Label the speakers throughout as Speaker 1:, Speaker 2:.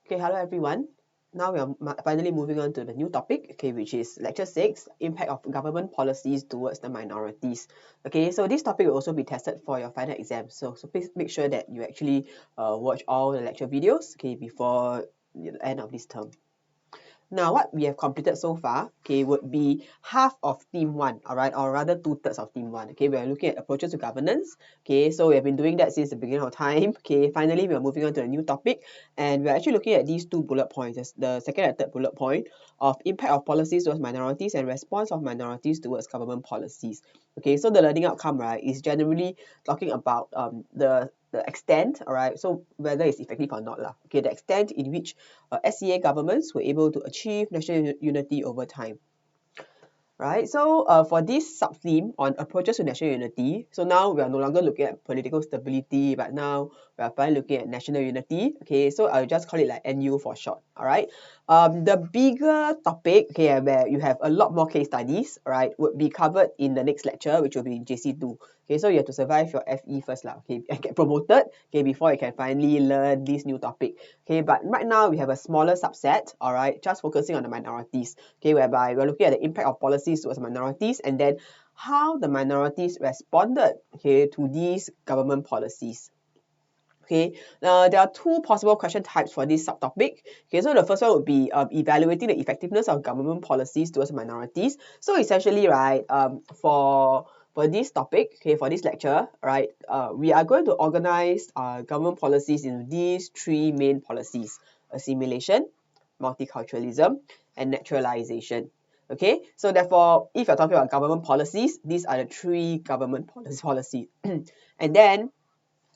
Speaker 1: Okay, hello everyone. Now we are finally moving on to the new topic, okay, which is lecture 6, impact of government policies towards the minorities. Okay, so this topic will also be tested for your final exam. So please make sure that you actually watch all the lecture videos, okay, before the end of this term. Now, what we have completed so far, okay, would be half of Team 1, all right, or rather 2/3 of Team 1. Okay, we are looking at approaches to governance. Okay, so we have been doing that since the beginning of time. Okay, finally, we are moving on to a new topic, and we're actually looking at these two bullet points, the second and third bullet point of impact of policies towards minorities and response of minorities towards government policies. Okay, so the learning outcome, right, is generally talking about the extent, all right, so whether it's effective or not lah. Okay, the extent in which SCA governments were able to achieve national unity over time. Right, so for this sub-theme on approaches to national unity, so now we are no longer looking at political stability, but now we are finally looking at national unity. Okay, so I'll just call it like NU for short. All right, the bigger topic, okay, where you have a lot more case studies, right, would be covered in the next lecture, which will be in JC2. Okay, so you have to survive your FE first lah, okay, and get promoted, okay, before you can finally learn this new topic. Okay, but right now we have a smaller subset, all right, just focusing on the minorities, okay, whereby we're looking at the impact of policies towards minorities and then how the minorities responded, okay, to these government policies. Okay, there are two possible question types for this subtopic. Okay, so the first one would be evaluating the effectiveness of government policies towards minorities. So essentially, right, for this topic, okay, for this lecture, right, we are going to organize government policies in these three main policies: assimilation, multiculturalism, and naturalization. Okay, so therefore, if you're talking about government policies, these are the three government policies. And then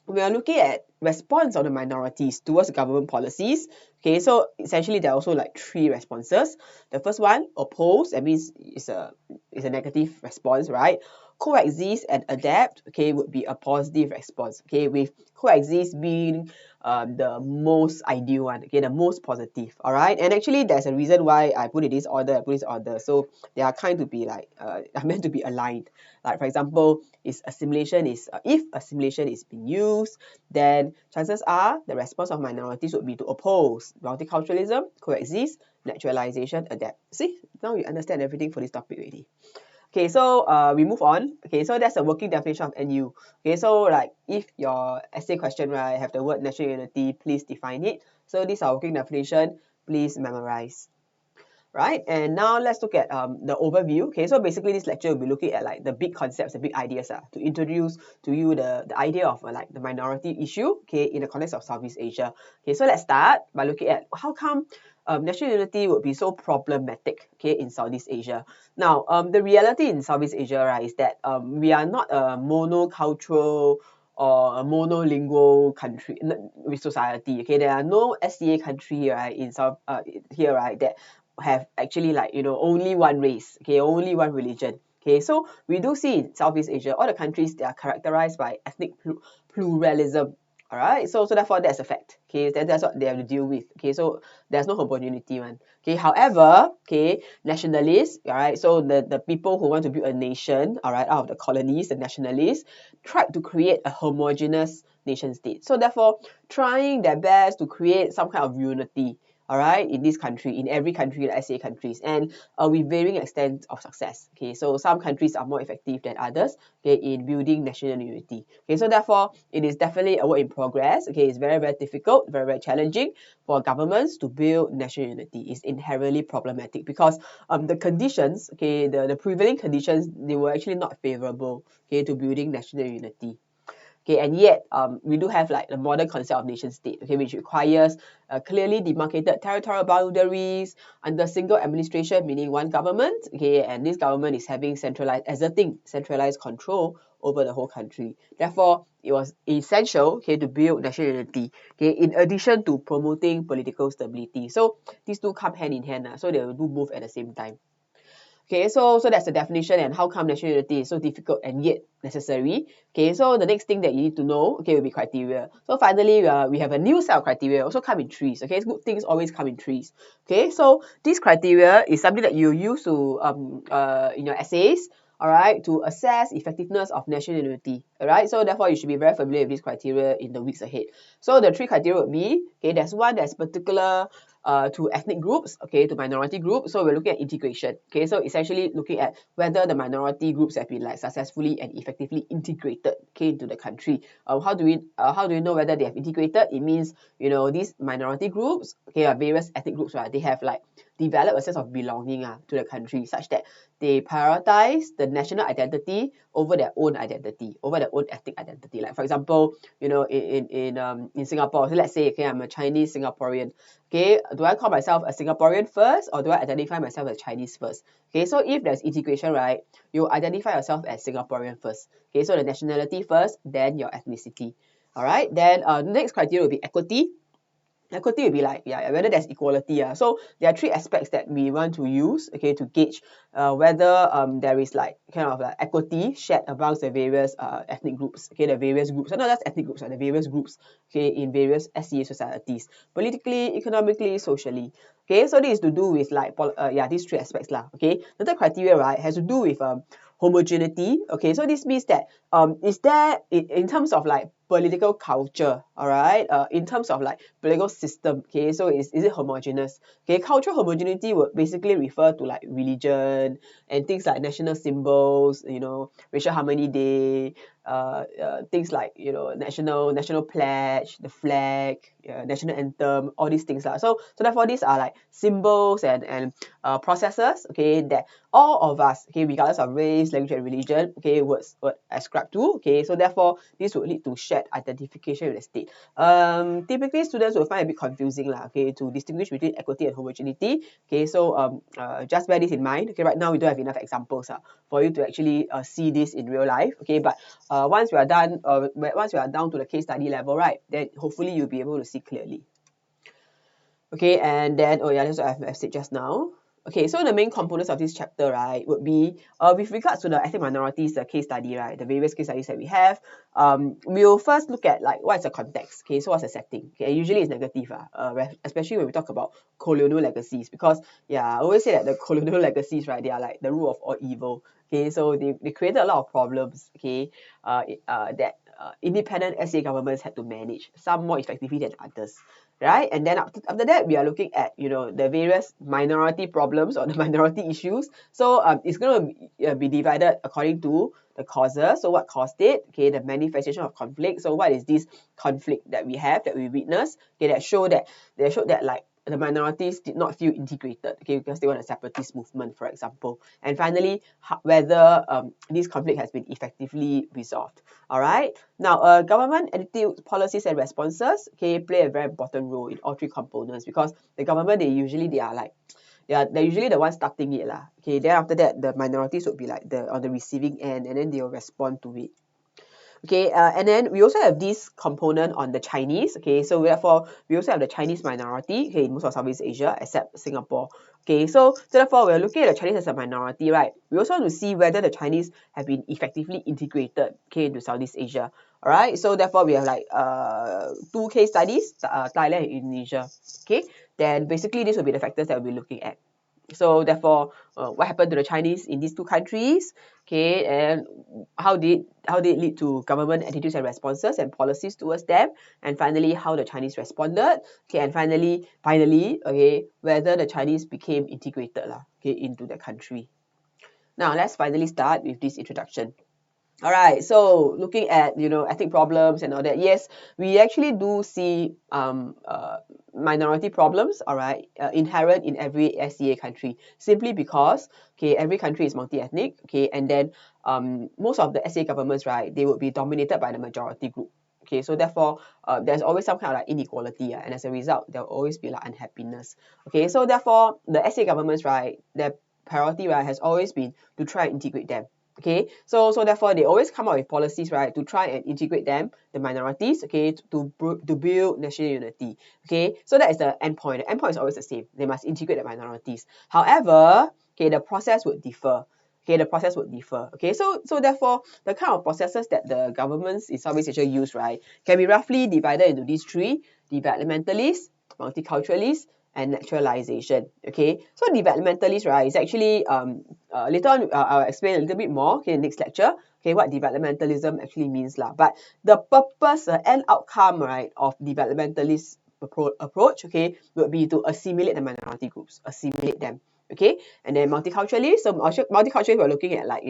Speaker 1: we are looking at response of the minorities towards government policies. Okay, so essentially there are also like three responses. The first one, oppose, that means it's a negative response, right? Coexist and adapt, okay, would be a positive response. Okay, with coexist being the most ideal one, okay, the most positive. All right, and actually there's a reason why I put it this order, so they are kind to be like are meant to be aligned. Like for example, if assimilation is being used, then chances are the response of minorities would be to oppose. Multiculturalism, coexist, naturalization, adapt. See, now you understand everything for this topic already. Okay, so we move on. Okay, so that's a working definition of NU. Okay, so like if your essay question, right, have the word national unity, please define it. So this is our working definition. Please memorize. Right, and now let's look at the overview. Okay, so basically this lecture will be looking at like the big concepts, the big ideas to introduce to you the idea of like the minority issue, okay, in the context of Southeast Asia. Okay, so let's start by looking at how come national unity would be so problematic, okay, in Southeast Asia. Now, the reality in Southeast Asia, right, is that we are not a monocultural or a monolingual country with society. Okay, there are no SCA country, right, in South here, right, that have actually like, you know, only one race, okay, only one religion. Okay, so we do see in Southeast Asia, all the countries, they are characterized by ethnic pluralism. All right, so therefore that's a fact. Okay, that's what they have to deal with. Okay, so there's no homogeneity one. Okay, however, okay, nationalists, all right, so the people who want to build a nation, all right, out of the colonies, the nationalists, tried to create a homogeneous nation state. So therefore, trying their best to create some kind of unity, all right, in this country, in every country, like SCA countries, and with varying extent of success. Okay, so some countries are more effective than others, okay, in building national unity. Okay, so therefore, it is definitely a work in progress. Okay, it's very, very difficult, very, very challenging for governments to build national unity. It's inherently problematic because the conditions, okay, the prevailing conditions, they were actually not favorable, okay, to building national unity. Okay, and yet we do have like the modern concept of nation state, okay, which requires clearly demarcated territorial boundaries under single administration, meaning one government, okay, and this government is exerting centralized control over the whole country. Therefore, it was essential, okay, to build national unity, okay, in addition to promoting political stability. So these two come hand in hand, so they will do both at the same time. Okay, so that's the definition and how come national unity is so difficult and yet necessary. Okay, so the next thing that you need to know, okay, will be criteria. So finally, we have a new set of criteria, also come in threes. Okay, good things always come in threes. Okay, so this criteria is something that you use to in your essays. all right, to assess effectiveness of national unity, all right? So therefore, you should be very familiar with this criteria in the weeks ahead. So the 3 criteria would be, okay, there's one that's particular to ethnic groups, okay, to minority groups. So we're looking at integration, okay? So essentially looking at whether the minority groups have been like successfully and effectively integrated, okay, into the country. How do we know whether they have integrated? It means, you know, these minority groups, okay, or various ethnic groups, right, they have like developed a sense of belonging to the country such that they prioritize the national identity over their own identity, over their own ethnic identity. Like for example, you know, in Singapore, so let's say, okay, I'm a Chinese Singaporean. Okay, do I call myself a Singaporean first, or do I identify myself as Chinese first? Okay, so if there's integration, right, you identify yourself as Singaporean first. Okay, so the nationality first, then your ethnicity. All right, then the next criteria will be equity. Equity will be like, yeah, whether there's equality. So there are 3 aspects that we want to use, okay, to gauge whether there is like kind of like equity shared amongst the various ethnic groups, okay, the various groups, not just ethnic groups, the various groups, okay, in various SEA societies, politically, economically, socially. Okay, so this is to do with like, these 3 aspects lah, okay. The third criteria, right, has to do with homogeneity. Okay, so this means that is there in terms of like political culture, all right, in terms of like political system, okay, so is it homogeneous? Okay, cultural homogeneity would basically refer to like religion and things like national symbols, you know, racial harmony day, things like, you know, national pledge, the flag, national anthem, all these things lah. So therefore these are like symbols and processes, okay, that all of us, okay, regardless of race, language, and religion, okay, would ascribe to. Okay, so therefore this would lead to shared identification with the state. Typically students will find it a bit confusing lah, okay, to distinguish between equity and homogeneity. Okay, so just bear this in mind. Okay, right now we don't have enough examples for you to actually see this in real life. Okay, but once we are done, once we are down to the case study level, right, then hopefully you'll be able to see clearly. Okay, and then, oh yeah, that's what I've said just now. Okay, so the main components of this chapter, right, would be with regards to the ethnic minorities, the case study, right, the various case studies that we have. We'll first look at like what's the context. Okay, so what's the setting? Okay, usually it's negative, especially when we talk about colonial legacies, because I always say that the colonial legacies, right, they are like the root of all evil. Okay, so they created a lot of problems. Okay, that independent SEA governments had to manage, some more effectively than others. Right, and then after that we are looking at, you know, the various minority problems or the minority issues. So it's going to be divided according to the causes. So what caused it? Okay, the manifestation of conflict. So what is this conflict that we have, that we witness? Okay, that showed that like the minorities did not feel integrated, okay, because they want a separatist movement, for example. And finally, whether this conflict has been effectively resolved. All right. Now, government attitudes, policies, and responses, okay, play a very important role in all 3 components, because the government, they're usually the ones starting it lah. Okay, then after that, the minorities would be like on the receiving end, and then they will respond to it. Okay, and then we also have this component on the Chinese. Okay, so therefore we also have the Chinese minority, okay, in most of Southeast Asia except Singapore. Okay, so therefore we're looking at the Chinese as a minority, right? We also want to see whether the Chinese have been effectively integrated, okay, into Southeast Asia. All right, so therefore we have like 2 case studies, Thailand and Indonesia. Okay, then basically this will be the factors that we'll be looking at. So therefore, what happened to the Chinese in these 2 countries? Okay, and how did it lead to government attitudes and responses and policies towards them? And finally, how the Chinese responded? Okay, and finally, okay, whether the Chinese became integrated okay, into the country. Now, let's finally start with this introduction. All right, so looking at, you know, ethnic problems and all that, yes, we actually do see minority problems, all right, inherent in every SEA country, simply because, okay, every country is multi-ethnic, okay, and then most of the SEA governments, right, they would be dominated by the majority group. Okay, so therefore, there's always some kind of like inequality, and as a result, there will always be like unhappiness. Okay, so therefore, the SEA governments, right, their priority, right, has always been to try and integrate them. Okay, so therefore they always come up with policies, right, to try and integrate them, the minorities, okay, to build national unity. Okay, so that is the end point. The end point is always the same. They must integrate the minorities. However, okay, the process would differ. Okay, the process would differ. Okay, so therefore the kind of processes that the governments in Southeast Asia use, right, can be roughly divided into these 3: developmentalist, multiculturalist, and naturalization. Okay, so developmentalist, right, is actually later on I'll explain a little bit more, okay, next lecture, okay, what developmentalism actually means lah. But the purpose, and outcome, right, of developmentalist approach, okay, would be to assimilate the minority groups, assimilate them. Okay, and then multiculturally, so multiculturally, we're looking at like,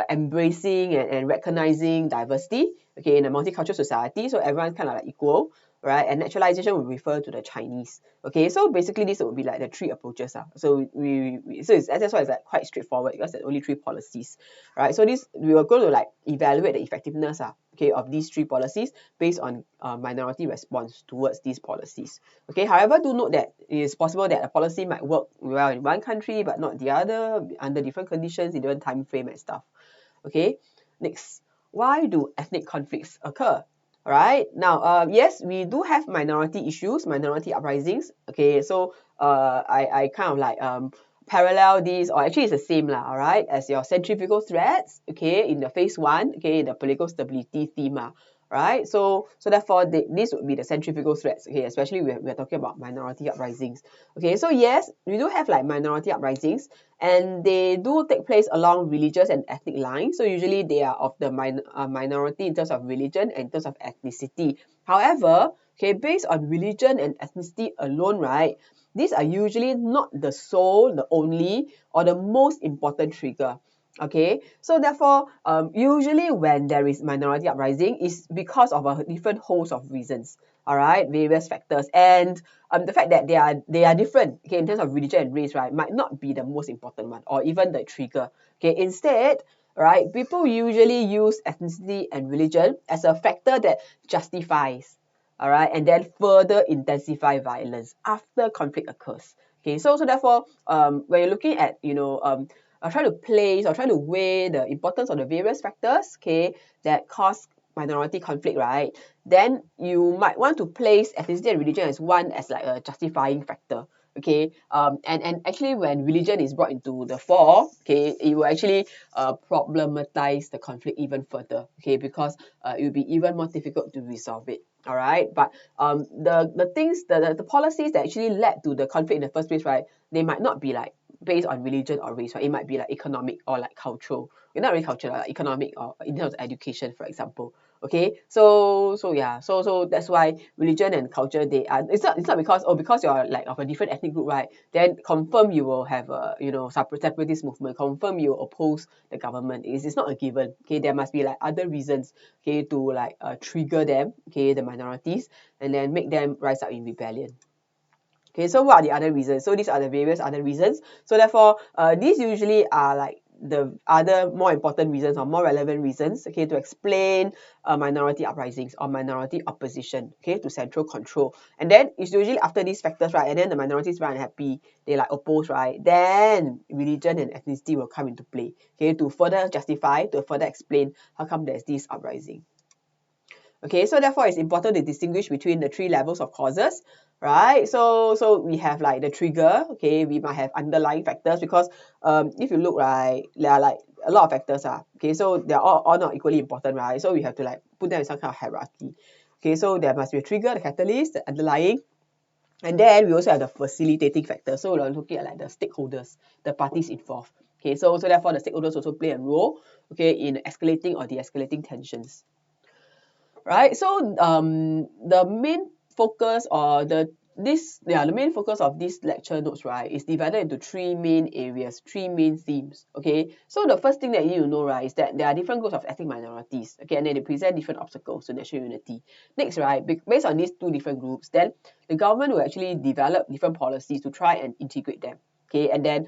Speaker 1: embracing and recognizing diversity, okay, in a multicultural society, so everyone's kind of like equal, right? And naturalization will refer to the Chinese. Okay, so basically this would be like the three approaches. So that's why it's like quite straightforward, because there's only three policies, right? So we are going to like evaluate the effectiveness, okay, of these three policies based on minority response towards these policies. Okay, however, do note that it is possible that a policy might work well in one country but not the other, under different conditions, in different time frame and stuff. Okay, next, why do ethnic conflicts occur? All right, now, yes, we do have minority issues, minority uprisings. Okay, so I kind of like parallel these, or actually it's the same lah, all right, as your centrifugal threats, okay, in the phase one, okay, the political stability theme, right? So therefore, this would be the centrifugal threats, okay, especially we're talking about minority uprisings. Okay, so yes, we do have like minority uprisings, and they do take place along religious and ethnic lines. So usually they are of the minority in terms of religion and in terms of ethnicity. However, okay, based on religion and ethnicity alone, right, these are usually not the sole, the only, or the most important trigger. Okay, so therefore, usually when there is minority uprising, is because of a different host of reasons. All right, various factors, and the fact that they are different, okay, in terms of religion and race, right, might not be the most important one, or even the trigger. Okay, instead, right, people usually use ethnicity and religion as a factor that justifies, all right, and then further intensify violence after conflict occurs. Okay, so therefore, when you're looking at, trying to place or trying to weigh the importance of the various factors, okay, that cause minority conflict, right, then you might want to place ethnicity and religion as one, as like a justifying factor. Okay, and actually when religion is brought into the fore, okay, it will actually problematize the conflict even further, okay, because it will be even more difficult to resolve it. All right, but the policies that actually led to the conflict in the first place, right, they might not be like based on religion or race, right? It might be like economic or like cultural. Not really cultural, like economic, or in terms of education, for example. Okay, so yeah, so that's why religion and culture, they are, it's not because, because you're like of a different ethnic group, right, then confirm you will have a, separatist movement, confirm you oppose the government. It's not a given. Okay, there must be like other reasons, okay, to like trigger them, okay, the minorities, and then make them rise up in rebellion. Okay, so what are the other reasons? So these are the various other reasons. So therefore, these usually are like the other more important reasons, or more relevant reasons, okay, to explain minority uprisings or minority opposition, okay, to central control. And then it's usually after these factors, right, and then the minorities are unhappy, they like oppose, right, then religion and ethnicity will come into play, okay, to further justify, to further explain how come there's this uprising. Okay, so therefore it's important to distinguish between the three levels of causes, right? So we have like the trigger, okay, we might have underlying factors, because if you look, right, there are like a lot of factors, okay, so they're all not equally important, right? So we have to like put them in some kind of hierarchy. Okay, so there must be a trigger, the catalyst, the underlying, and then we also have the facilitating factor. So we're looking at like the stakeholders, the parties involved. Okay, so therefore the stakeholders also play a role, okay, in escalating or de-escalating tensions. Right, so the main focus, or the main focus of this lecture notes, right, is divided into three main areas, three main themes. Okay, so the first thing that you need to know, right, is that there are different groups of ethnic minorities, okay, and then they present different obstacles to national unity. Next, right, based on these two different groups, then the government will actually develop different policies to try and integrate them. Okay, and then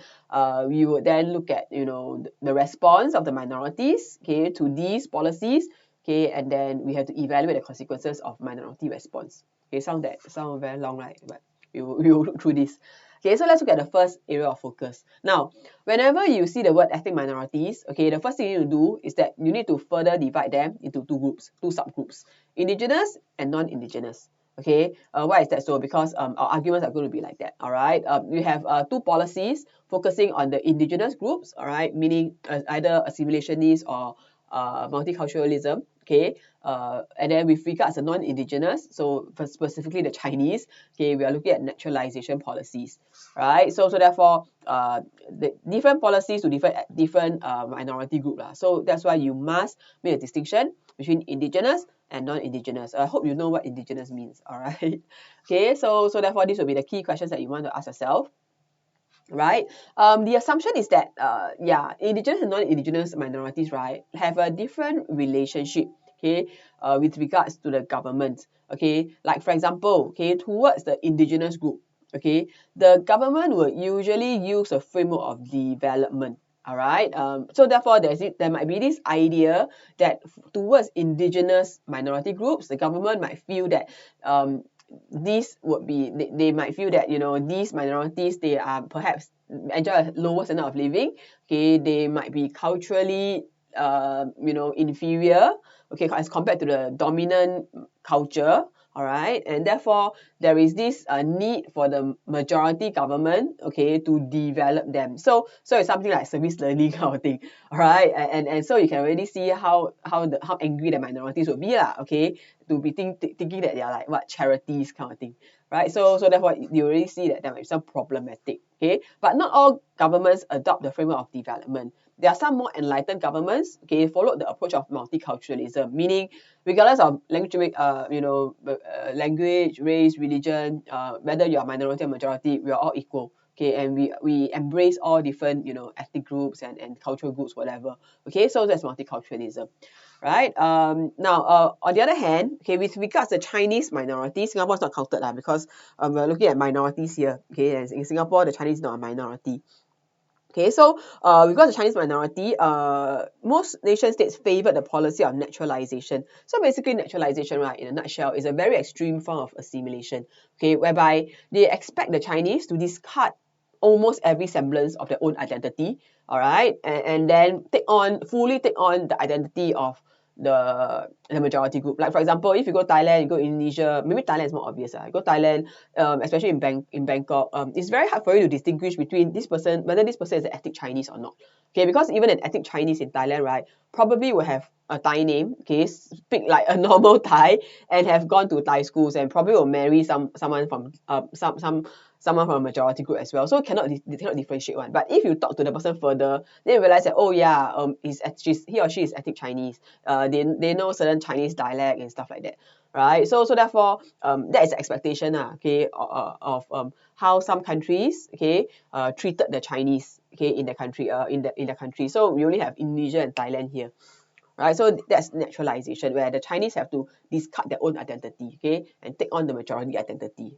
Speaker 1: we would then look at, the response of the minorities, okay, to these policies. Okay, and then we have to evaluate the consequences of minority response. Okay, sound very long, right? But we will look through this. Okay, so let's look at the first area of focus. Now, whenever you see the word ethnic minorities, okay, the first thing you need to do is that you need to further divide them into two groups, two subgroups, indigenous and non-indigenous. Okay, why is that so? Because our arguments are going to be like that. All right, we have two policies focusing on the indigenous groups. All right, meaning either assimilationist or multiculturalism, okay, and then with regards to non-indigenous, so for specifically the Chinese, okay, we are looking at naturalization policies, right? So therefore, the different policies to different minority group lah. So that's why you must make a distinction between indigenous and non-indigenous. I hope you know what indigenous means, all right? Okay, so therefore, this will be the key questions that you want to ask yourself, right? The assumption is that, yeah, indigenous and non-indigenous minorities, right, have a different relationship, okay, with regards to the government, okay? Like, for example, okay, towards the indigenous group, okay, the government will usually use a framework of development, all right? So therefore, there might be this idea that towards indigenous minority groups, the government might feel that these would be they might feel that, you know, these minorities, they are perhaps enjoy a lower standard of living, okay, they might be culturally you know, inferior, okay, as compared to the dominant culture, all right, and therefore there is this need for the majority government, okay, to develop them. So it's something like service learning kind of thing, all right, and so you can already see how angry the minorities would be lah, okay, to be thinking that they are like what, charities kind of thing, right? So therefore you already see that there might be some problematic, okay, but not all governments adopt the framework of development. There are some more enlightened governments, okay, followed the approach of multiculturalism, meaning regardless of language, you know, language, race, religion, whether you are minority or majority, we are all equal. Okay, and we embrace all different, you know, ethnic groups and cultural groups, whatever. Okay, so that's multiculturalism, right? Now, on the other hand, okay, with regards to Chinese minorities, Singapore is not counted lah, because we're looking at minorities here. Okay, and in Singapore, the Chinese is not a minority. Okay, so because the Chinese minority, most nation states favor the policy of naturalization. So basically, naturalization, right, in a nutshell, is a very extreme form of assimilation, okay, whereby they expect the Chinese to discard almost every semblance of their own identity, all right, and then fully take on the identity of the majority group. Like, for example, if you go Thailand, you go Indonesia, maybe Thailand is more obvious. You go Thailand, especially in Bangkok, it's very hard for you to distinguish between this person, whether this person is an ethnic Chinese or not. Okay, because even an ethnic Chinese in Thailand, right, probably will have a Thai name, okay, speak like a normal Thai, and have gone to Thai schools, and probably will marry someone from someone from a majority group as well. So they cannot differentiate one. But if you talk to the person further, then you realize that, oh yeah, he or she is ethnic Chinese. They know certain Chinese dialect and stuff like that, right? So therefore, that is the expectation, okay, of how some countries, okay, treated the Chinese, okay, in the country, in the country. So we only have Indonesia and Thailand here, right? So that's naturalization, where the Chinese have to discard their own identity, okay, and take on the majority identity.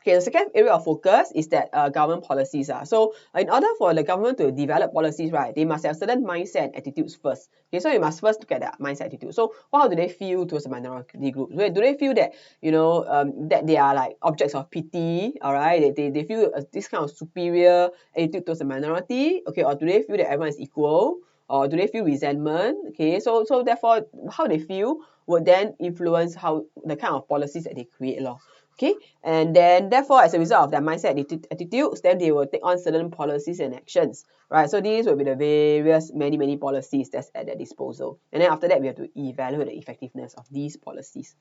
Speaker 1: Okay, the second area of focus is that government policies. So in order for the government to develop policies, right, they must have certain mindset and attitudes first. Okay, so you must first look at their mindset attitude. So how do they feel towards the minority group? Do they feel that, you know, that they are like objects of pity, all right? They feel this kind of superior attitude towards the minority, okay, or do they feel that everyone is equal? Or do they feel resentment? Okay, so therefore, how they feel would then influence how the kind of policies that they create law. Okay, and then therefore, as a result of their mindset attitudes, then they will take on certain policies and actions, right? So these will be the various many policies that's at their disposal, and then after that, we have to evaluate the effectiveness of these policies.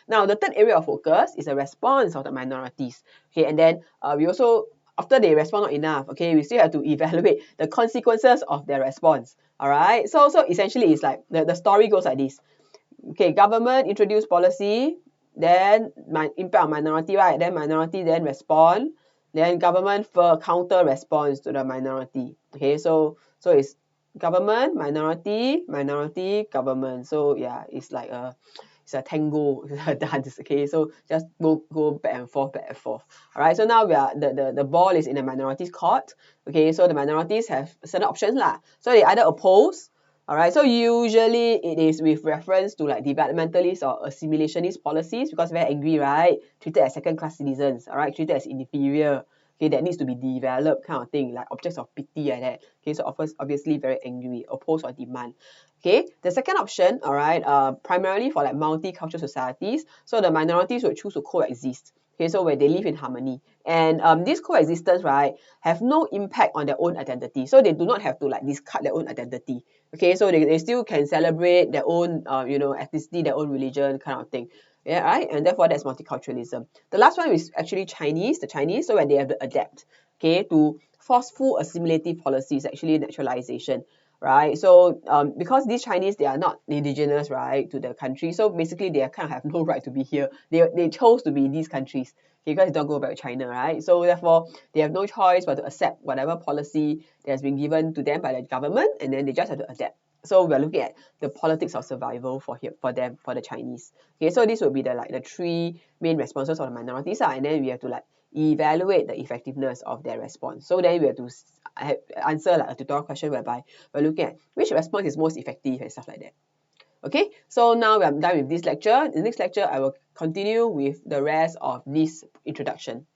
Speaker 1: Now, the third area of focus is the response of the minorities. Okay, and then we also, after they respond not enough, okay, we still have to evaluate the consequences of their response. All right, so essentially, it's like the story goes like this. Okay, government introduce policy, then impact on minority, right? Then minority then respond, then government for counter response to the minority. Okay, so it's government, minority, government. So yeah, it's like it's a tango, a dance. Okay, so just go back and forth. All right, so now the ball is in the minorities court. Okay, so the minorities have certain options lah. So they either oppose. All right, so usually it is with reference to like developmentalist or assimilationist policies, because very angry, right? Treated as second-class citizens, all right? Treated as inferior, okay? That needs to be developed kind of thing, like objects of pity like that. Okay, so obviously very angry, oppose or demand. Okay, the second option, all right, primarily for like multicultural societies, so the minorities would choose to coexist. Okay, so where they live in harmony. And this coexistence, right, have no impact on their own identity. So they do not have to like discard their own identity. Okay, so they still can celebrate their own, ethnicity, their own religion kind of thing. Yeah, right? And therefore that's multiculturalism. The last one is actually Chinese, the Chinese, so when they have to adapt, okay, to forceful assimilative policies, actually naturalization, right? So because these Chinese, they are not indigenous, right, to the country, so basically they kind of have no right to be here. They chose to be in these countries, okay, because they don't go back to China, right? So therefore they have no choice but to accept whatever policy that has been given to them by the government, and then they just have to adapt. So we're looking at the politics of survival for them, for the Chinese. Okay, so this would be the three main responses of the minorities, and then we have to like evaluate the effectiveness of their response. So then we have to answer like a tutorial question whereby we're looking at which response is most effective and stuff like that. Okay, so now I'm done with this lecture. In the next lecture, I will continue with the rest of this introduction.